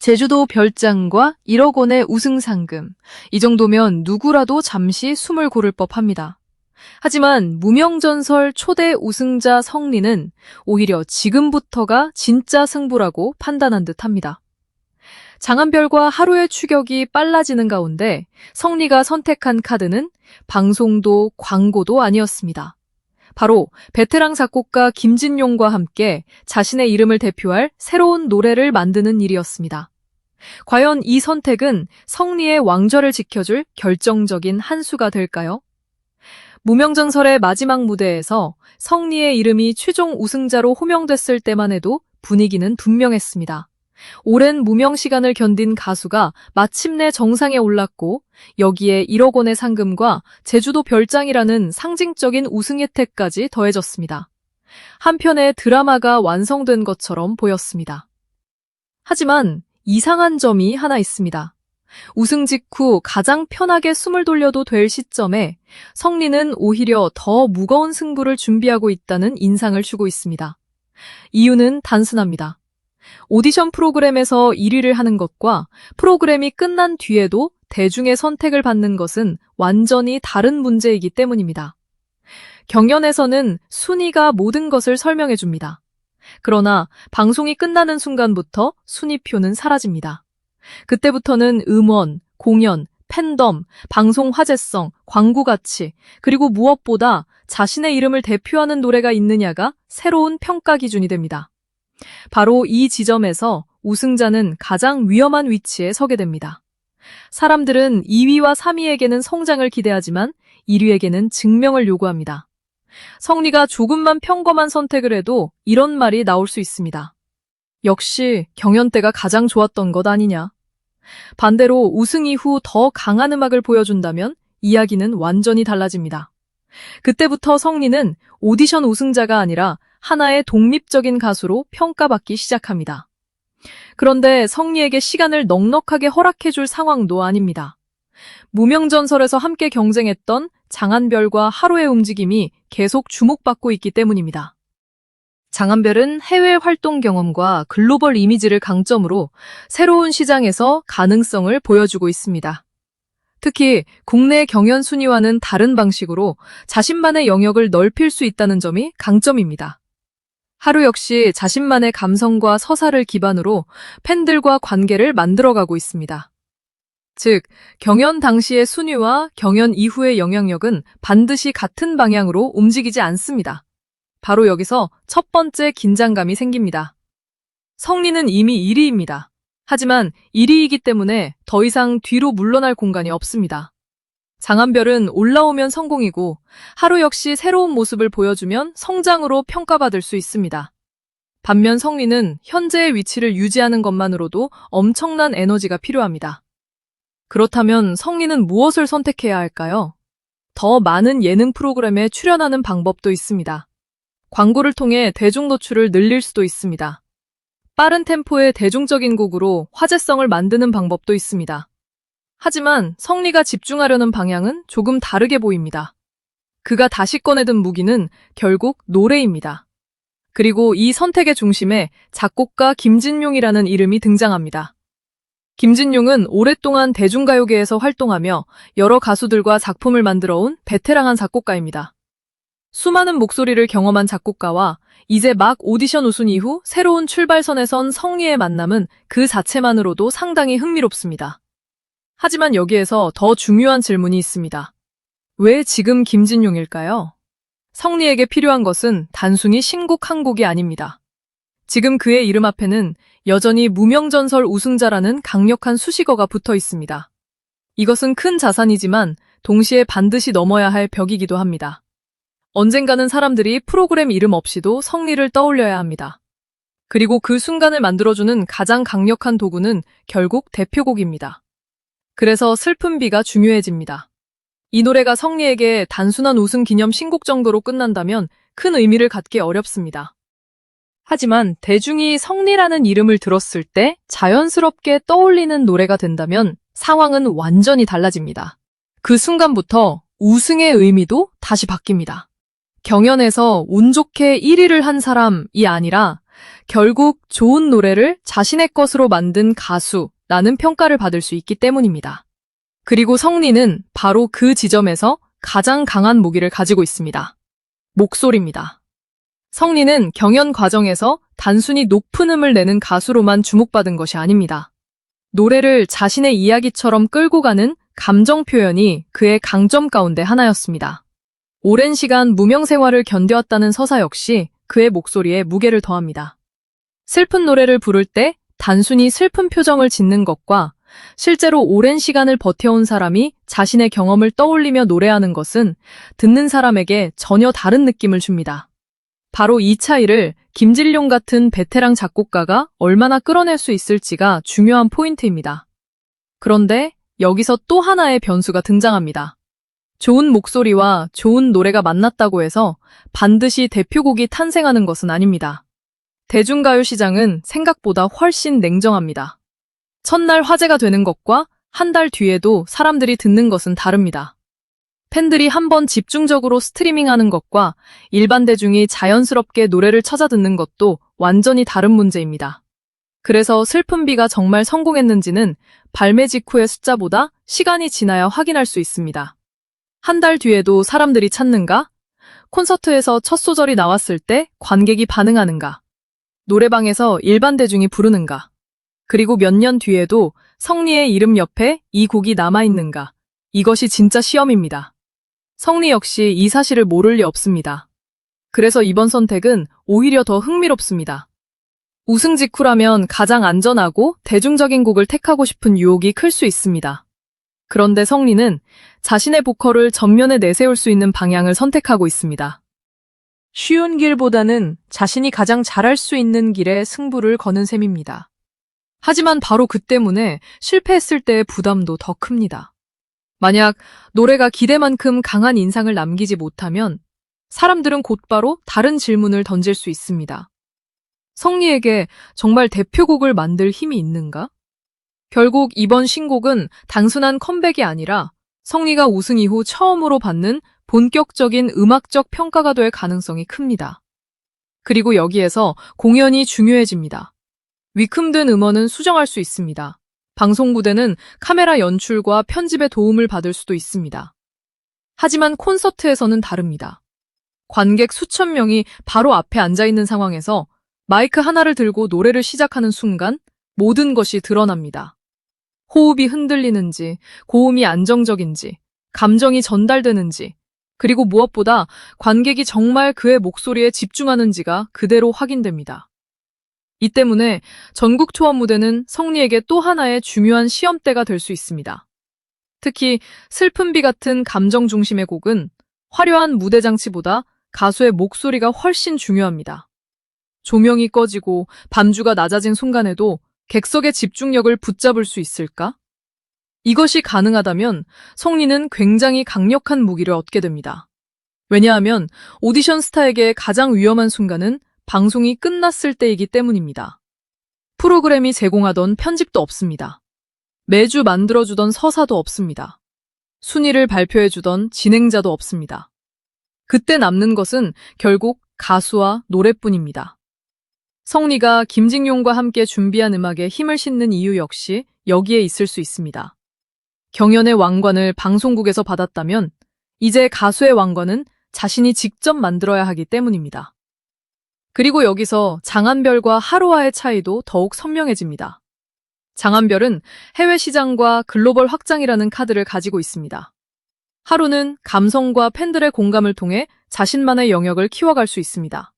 제주도 별장과 1억 원의 우승 상금. 이 정도면 누구라도 잠시 숨을 고를 법합니다. 하지만 무명전설 초대 우승자 성리는 오히려 지금부터가 진짜 승부라고 판단한 듯합니다. 장한별과 하루의 추격이 빨라지는 가운데 성리가 선택한 카드는 방송도 광고도 아니었습니다. 바로 베테랑 작곡가 김진용과 함께 자신의 이름을 대표할 새로운 노래를 만드는 일이었습니다. 과연 이 선택은 성리의 왕좌를 지켜줄 결정적인 한 수가 될까요? 무명전설의 마지막 무대에서 성리의 이름이 최종 우승자로 호명됐을 때만 해도 분위기는 분명했습니다. 오랜 무명 시간을 견딘 가수가 마침내 정상에 올랐고 여기에 1억 원의 상금과 제주도 별장이라는 상징적인 우승 혜택까지 더해졌습니다. 한편의 드라마가 완성된 것처럼 보였습니다. 하지만 이상한 점이 하나 있습니다. 우승 직후 가장 편하게 숨을 돌려도 될 시점에 성리는 오히려 더 무거운 승부를 준비하고 있다는 인상을 주고 있습니다. 이유는 단순합니다. 오디션 프로그램에서 1위를 하는 것과 프로그램이 끝난 뒤에도 대중의 선택을 받는 것은 완전히 다른 문제이기 때문입니다. 경연에서는 순위가 모든 것을 설명해 줍니다. 그러나 방송이 끝나는 순간부터 순위표는 사라집니다. 그때부터는 음원, 공연, 팬덤, 방송 화제성, 광고 가치, 그리고 무엇보다 자신의 이름을 대표하는 노래가 있느냐가 새로운 평가 기준이 됩니다. 바로 이 지점에서 우승자는 가장 위험한 위치에 서게 됩니다. 사람들은 2위와 3위에게는 성장을 기대하지만 1위에게는 증명을 요구합니다. 성리가 조금만 평범한 선택을 해도 이런 말이 나올 수 있습니다. 역시 경연 때가 가장 좋았던 것 아니냐. 반대로 우승 이후 더 강한 음악을 보여준다면 이야기는 완전히 달라집니다. 그때부터 성리는 오디션 우승자가 아니라 하나의 독립적인 가수로 평가받기 시작합니다. 그런데 성리에게 시간을 넉넉하게 허락해줄 상황도 아닙니다. 무명전설에서 함께 경쟁했던 장한별과 하루의 움직임이 계속 주목받고 있기 때문입니다. 장한별은 해외 활동 경험과 글로벌 이미지를 강점으로 새로운 시장에서 가능성을 보여주고 있습니다. 특히 국내 경연 순위와는 다른 방식으로 자신만의 영역을 넓힐 수 있다는 점이 강점입니다. 하루 역시 자신만의 감성과 서사를 기반으로 팬들과 관계를 만들어가고 있습니다. 즉, 경연 당시의 순위와 경연 이후의 영향력은 반드시 같은 방향으로 움직이지 않습니다. 바로 여기서 첫 번째 긴장감이 생깁니다. 성리는 이미 1위입니다. 하지만 1위이기 때문에 더 이상 뒤로 물러날 공간이 없습니다. 장한별은 올라오면 성공이고 하루 역시 새로운 모습을 보여주면 성장으로 평가받을 수 있습니다. 반면 성리는 현재의 위치를 유지하는 것만으로도 엄청난 에너지가 필요합니다. 그렇다면 성리는 무엇을 선택해야 할까요? 더 많은 예능 프로그램에 출연하는 방법도 있습니다. 광고를 통해 대중 노출을 늘릴 수도 있습니다. 빠른 템포의 대중적인 곡으로 화제성을 만드는 방법도 있습니다. 하지만 성리가 집중하려는 방향은 조금 다르게 보입니다. 그가 다시 꺼내든 무기는 결국 노래입니다. 그리고 이 선택의 중심에 작곡가 김진용이라는 이름이 등장합니다. 김진용은 오랫동안 대중가요계에서 활동하며 여러 가수들과 작품을 만들어온 베테랑한 작곡가입니다. 수많은 목소리를 경험한 작곡가와 이제 막 오디션 우승 이후 새로운 출발선에 선 성리의 만남은 그 자체만으로도 상당히 흥미롭습니다. 하지만 여기에서 더 중요한 질문이 있습니다. 왜 지금 김진용일까요? 성리에게 필요한 것은 단순히 신곡 한 곡이 아닙니다. 지금 그의 이름 앞에는 여전히 무명전설 우승자라는 강력한 수식어가 붙어 있습니다. 이것은 큰 자산이지만 동시에 반드시 넘어야 할 벽이기도 합니다. 언젠가는 사람들이 프로그램 이름 없이도 성리를 떠올려야 합니다. 그리고 그 순간을 만들어주는 가장 강력한 도구는 결국 대표곡입니다. 그래서 슬픈 비가 중요해집니다. 이 노래가 성리에게 단순한 우승 기념 신곡 정도로 끝난다면 큰 의미를 갖기 어렵습니다. 하지만 대중이 성리라는 이름을 들었을 때 자연스럽게 떠올리는 노래가 된다면 상황은 완전히 달라집니다. 그 순간부터 우승의 의미도 다시 바뀝니다. 경연에서 운 좋게 1위를 한 사람이 아니라 결국 좋은 노래를 자신의 것으로 만든 가수라는 평가를 받을 수 있기 때문입니다. 그리고 성리는 바로 그 지점에서 가장 강한 무기를 가지고 있습니다. 목소리입니다. 성리는 경연 과정에서 단순히 높은 음을 내는 가수로만 주목받은 것이 아닙니다. 노래를 자신의 이야기처럼 끌고 가는 감정 표현이 그의 강점 가운데 하나였습니다. 오랜 시간 무명 생활을 견뎌왔다는 서사 역시 그의 목소리에 무게를 더합니다. 슬픈 노래를 부를 때 단순히 슬픈 표정을 짓는 것과 실제로 오랜 시간을 버텨온 사람이 자신의 경험을 떠올리며 노래하는 것은 듣는 사람에게 전혀 다른 느낌을 줍니다. 바로 이 차이를 김진룡 같은 베테랑 작곡가가 얼마나 끌어낼 수 있을지가 중요한 포인트입니다. 그런데 여기서 또 하나의 변수가 등장합니다. 좋은 목소리와 좋은 노래가 만났다고 해서 반드시 대표곡이 탄생하는 것은 아닙니다. 대중가요 시장은 생각보다 훨씬 냉정합니다. 첫날 화제가 되는 것과 한 달 뒤에도 사람들이 듣는 것은 다릅니다. 팬들이 한번 집중적으로 스트리밍하는 것과 일반 대중이 자연스럽게 노래를 찾아 듣는 것도 완전히 다른 문제입니다. 그래서 슬픈 비가 정말 성공했는지는 발매 직후의 숫자보다 시간이 지나야 확인할 수 있습니다. 한 달 뒤에도 사람들이 찾는가? 콘서트에서 첫 소절이 나왔을 때 관객이 반응하는가? 노래방에서 일반 대중이 부르는가? 그리고 몇 년 뒤에도 성리의 이름 옆에 이 곡이 남아있는가? 이것이 진짜 시험입니다. 성리 역시 이 사실을 모를 리 없습니다. 그래서 이번 선택은 오히려 더 흥미롭습니다. 우승 직후라면 가장 안전하고 대중적인 곡을 택하고 싶은 유혹이 클 수 있습니다. 그런데 성리는 자신의 보컬을 전면에 내세울 수 있는 방향을 선택하고 있습니다. 쉬운 길보다는 자신이 가장 잘할 수 있는 길에 승부를 거는 셈입니다. 하지만 바로 그 때문에 실패했을 때의 부담도 더 큽니다. 만약 노래가 기대만큼 강한 인상을 남기지 못하면 사람들은 곧바로 다른 질문을 던질 수 있습니다. 성리에게 정말 대표곡을 만들 힘이 있는가? 결국 이번 신곡은 단순한 컴백이 아니라 성리가 우승 이후 처음으로 받는 본격적인 음악적 평가가 될 가능성이 큽니다. 그리고 여기에서 공연이 중요해집니다. 위큼된 음원은 수정할 수 있습니다. 방송 무대는 카메라 연출과 편집의 도움을 받을 수도 있습니다. 하지만 콘서트에서는 다릅니다. 관객 수천 명이 바로 앞에 앉아있는 상황에서 마이크 하나를 들고 노래를 시작하는 순간 모든 것이 드러납니다. 호흡이 흔들리는지, 고음이 안정적인지, 감정이 전달되는지, 그리고 무엇보다 관객이 정말 그의 목소리에 집중하는지가 그대로 확인됩니다. 이 때문에 전국 투어 무대는 성리에게 또 하나의 중요한 시험대가 될 수 있습니다. 특히 슬픈 비 같은 감정 중심의 곡은 화려한 무대 장치보다 가수의 목소리가 훨씬 중요합니다. 조명이 꺼지고 반주가 낮아진 순간에도 객석의 집중력을 붙잡을 수 있을까? 이것이 가능하다면 성리는 굉장히 강력한 무기를 얻게 됩니다. 왜냐하면 오디션 스타에게 가장 위험한 순간은 방송이 끝났을 때이기 때문입니다. 프로그램이 제공하던 편집도 없습니다. 매주 만들어주던 서사도 없습니다. 순위를 발표해주던 진행자도 없습니다. 그때 남는 것은 결국 가수와 노래뿐입니다. 성리가 김진용과 함께 준비한 음악에 힘을 싣는 이유 역시 여기에 있을 수 있습니다. 경연의 왕관을 방송국에서 받았다면 이제 가수의 왕관은 자신이 직접 만들어야 하기 때문입니다. 그리고 여기서 장한별과 하루와의 차이도 더욱 선명해집니다. 장한별은 해외 시장과 글로벌 확장이라는 카드를 가지고 있습니다. 하루는 감성과 팬들의 공감을 통해 자신만의 영역을 키워갈 수 있습니다.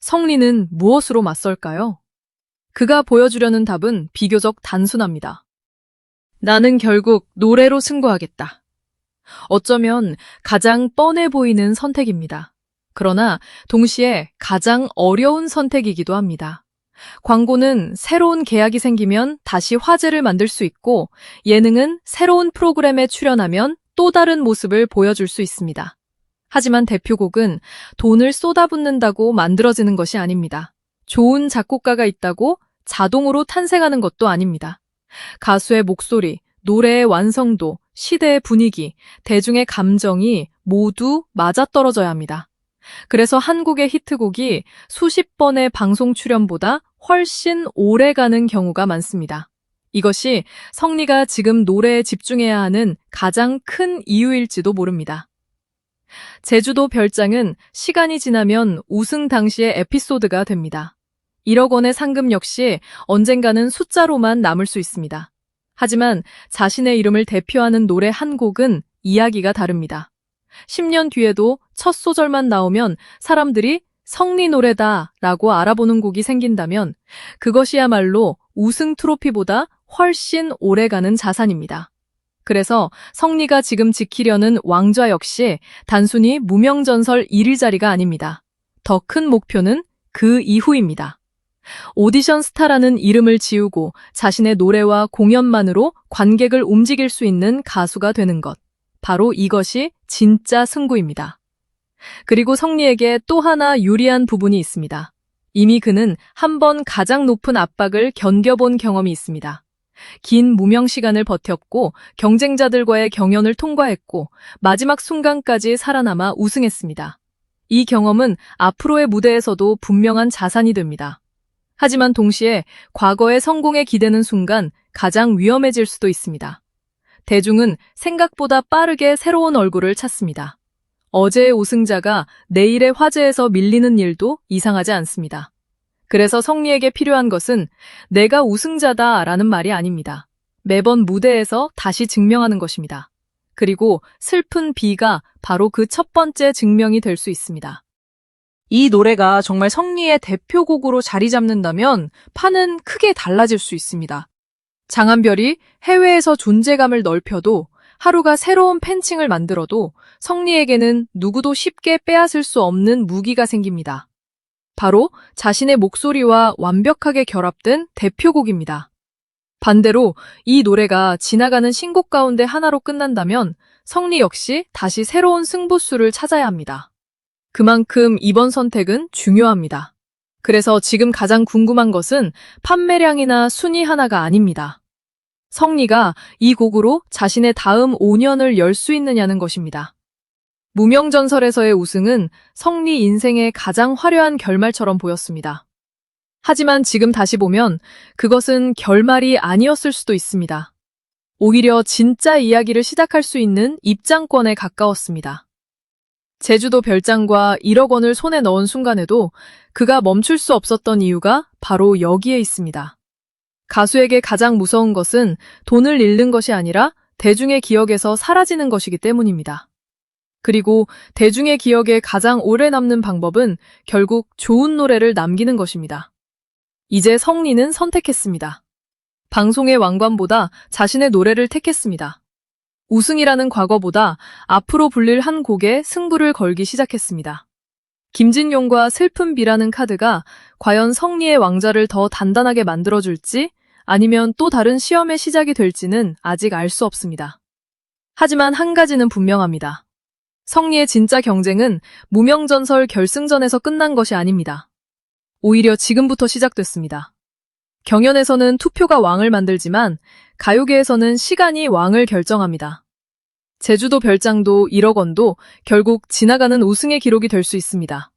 성리는 무엇으로 맞설까요? 그가 보여주려는 답은 비교적 단순합니다. 나는 결국 노래로 승부하겠다. 어쩌면 가장 뻔해 보이는 선택입니다. 그러나 동시에 가장 어려운 선택이기도 합니다. 광고는 새로운 계약이 생기면 다시 화제를 만들 수 있고 예능은 새로운 프로그램에 출연하면 또 다른 모습을 보여줄 수 있습니다. 하지만 대표곡은 돈을 쏟아붓는다고 만들어지는 것이 아닙니다. 좋은 작곡가가 있다고 자동으로 탄생하는 것도 아닙니다. 가수의 목소리, 노래의 완성도, 시대의 분위기, 대중의 감정이 모두 맞아떨어져야 합니다. 그래서 한국의 히트곡이 수십 번의 방송 출연보다 훨씬 오래 가는 경우가 많습니다. 이것이 성리가 지금 노래에 집중해야 하는 가장 큰 이유일지도 모릅니다. 제주도 별장은 시간이 지나면 우승 당시의 에피소드가 됩니다. 1억 원의 상금 역시 언젠가는 숫자로만 남을 수 있습니다. 하지만 자신의 이름을 대표하는 노래 한 곡은 이야기가 다릅니다. 10년 뒤에도 첫 소절만 나오면 사람들이 성리 노래다 라고 알아보는 곡이 생긴다면 그것이야말로 우승 트로피보다 훨씬 오래가는 자산입니다. 그래서 성리가 지금 지키려는 왕좌 역시 단순히 무명전설 1위 자리가 아닙니다. 더 큰 목표는 그 이후입니다. 오디션 스타라는 이름을 지우고 자신의 노래와 공연만으로 관객을 움직일 수 있는 가수가 되는 것. 바로 이것이 진짜 승부입니다. 그리고 성리에게 또 하나 유리한 부분이 있습니다. 이미 그는 한 번 가장 높은 압박을 견뎌본 경험이 있습니다. 긴 무명 시간을 버텼고 경쟁자들과의 경연을 통과했고 마지막 순간까지 살아남아 우승했습니다. 이 경험은 앞으로의 무대에서도 분명한 자산이 됩니다. 하지만 동시에 과거의 성공에 기대는 순간 가장 위험해질 수도 있습니다. 대중은 생각보다 빠르게 새로운 얼굴을 찾습니다. 어제의 우승자가 내일의 화제에서 밀리는 일도 이상하지 않습니다. 그래서 성리에게 필요한 것은 내가 우승자다라는 말이 아닙니다. 매번 무대에서 다시 증명하는 것입니다. 그리고 슬픈 비가 바로 그 첫 번째 증명이 될 수 있습니다. 이 노래가 정말 성리의 대표곡으로 자리 잡는다면 판은 크게 달라질 수 있습니다. 장한별이 해외에서 존재감을 넓혀도 하루가 새로운 팬층을 만들어도 성리에게는 누구도 쉽게 빼앗을 수 없는 무기가 생깁니다. 바로 자신의 목소리와 완벽하게 결합된 대표곡입니다. 반대로 이 노래가 지나가는 신곡 가운데 하나로 끝난다면 성리 역시 다시 새로운 승부수를 찾아야 합니다. 그만큼 이번 선택은 중요합니다. 그래서 지금 가장 궁금한 것은 판매량이나 순위 하나가 아닙니다. 성리가 이 곡으로 자신의 다음 5년을 열 수 있느냐는 것입니다. 무명전설에서의 우승은 성리 인생의 가장 화려한 결말처럼 보였습니다. 하지만 지금 다시 보면 그것은 결말이 아니었을 수도 있습니다. 오히려 진짜 이야기를 시작할 수 있는 입장권에 가까웠습니다. 제주도 별장과 1억 원을 손에 넣은 순간에도 그가 멈출 수 없었던 이유가 바로 여기에 있습니다. 가수에게 가장 무서운 것은 돈을 잃는 것이 아니라 대중의 기억에서 사라지는 것이기 때문입니다. 그리고 대중의 기억에 가장 오래 남는 방법은 결국 좋은 노래를 남기는 것입니다. 이제 성리는 선택했습니다. 방송의 왕관보다 자신의 노래를 택했습니다. 우승이라는 과거보다 앞으로 불릴 한 곡에 승부를 걸기 시작했습니다. 김진용과 슬픈 비라는 카드가 과연 성리의 왕좌를 더 단단하게 만들어줄지 아니면 또 다른 시험의 시작이 될지는 아직 알 수 없습니다. 하지만 한 가지는 분명합니다. 성리의 진짜 경쟁은 무명전설 결승전에서 끝난 것이 아닙니다. 오히려 지금부터 시작됐습니다. 경연에서는 투표가 왕을 만들지만 가요계에서는 시간이 왕을 결정합니다. 제주도 별장도 1억 원도 결국 지나가는 우승의 기록이 될 수 있습니다.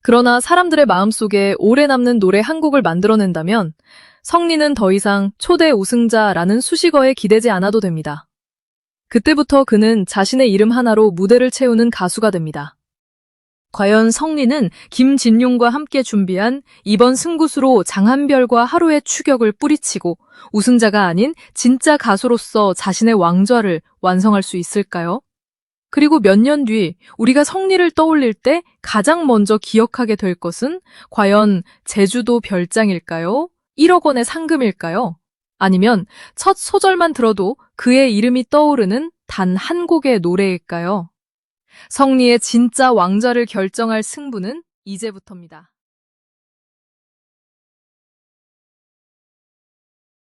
그러나 사람들의 마음속에 오래 남는 노래 한 곡을 만들어낸다면 성리는 더 이상 초대 우승자라는 수식어에 기대지 않아도 됩니다. 그때부터 그는 자신의 이름 하나로 무대를 채우는 가수가 됩니다. 과연 성리는 김진용과 함께 준비한 이번 승부수로 장한별과 하루의 추격을 뿌리치고 우승자가 아닌 진짜 가수로서 자신의 왕좌를 완성할 수 있을까요? 그리고 몇 년 뒤 우리가 성리를 떠올릴 때 가장 먼저 기억하게 될 것은 과연 제주도 별장일까요? 1억 원의 상금일까요? 아니면 첫 소절만 들어도 그의 이름이 떠오르는 단 한 곡의 노래일까요? 성리의 진짜 왕좌를 결정할 승부는 이제부터입니다.